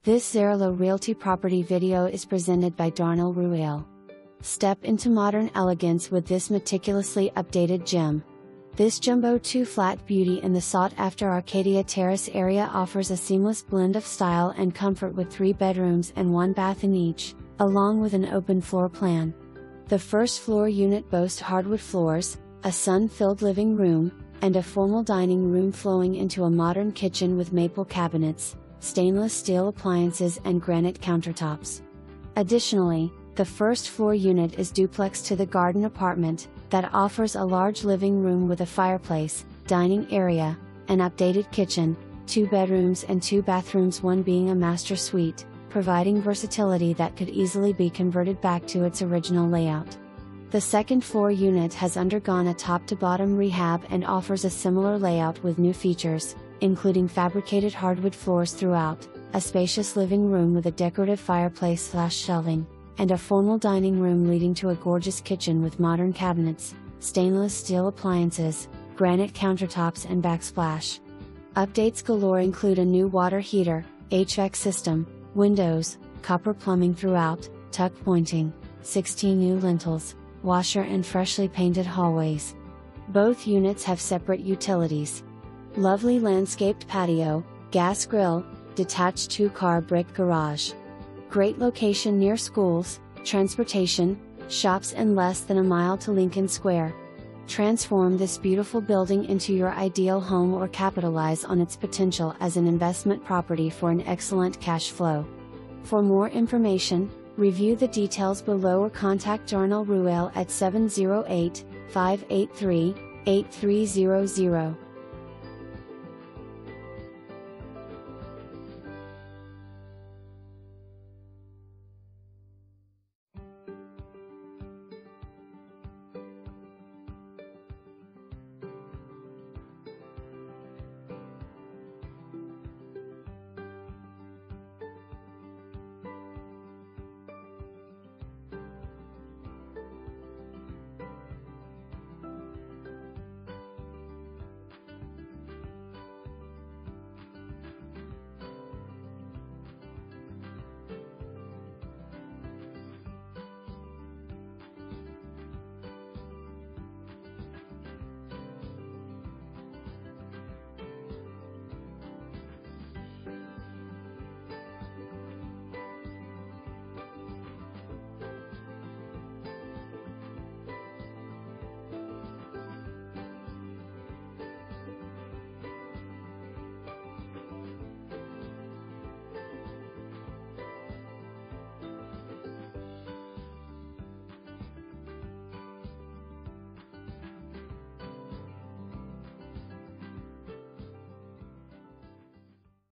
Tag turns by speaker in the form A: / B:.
A: This Zerillo Realty property video is presented by Zerillo Realty. Step into modern elegance with this meticulously updated gem. This jumbo 2-flat beauty in the sought-after Arcadia Terrace area offers a seamless blend of style and comfort with 3 bedrooms and 1 bath in each, along with an open floor plan. The first floor unit boasts hardwood floors, a sun-filled living room, and a formal dining room flowing into a modern kitchen with maple cabinets, stainless steel appliances and granite countertops. Additionally, the first floor unit is duplexed to the garden apartment, that offers a large living room with a fireplace, dining area, an updated kitchen, 2 bedrooms and 2 bathrooms, one being a master suite, providing versatility that could easily be converted back to its original layout. The second floor unit has undergone a top-to-bottom rehab and offers a similar layout with new features, including fabricated hardwood floors throughout, a spacious living room with a decorative fireplace/shelving, and a formal dining room leading to a gorgeous kitchen with modern cabinets, stainless steel appliances, granite countertops and backsplash. Updates galore include a new water heater, HVAC system, windows, copper plumbing throughout, tuck pointing, 16 new lintels, washer and freshly painted hallways. Both units have separate utilities. Lovely landscaped patio, gas grill, detached 2-car brick garage. Great location near schools, transportation, shops and less than a mile to Lincoln Square. Transform this beautiful building into your ideal home or capitalize on its potential as an investment property for an excellent cash flow. For more information, review the details below or contact Zerillo Realty at 708-583-8300.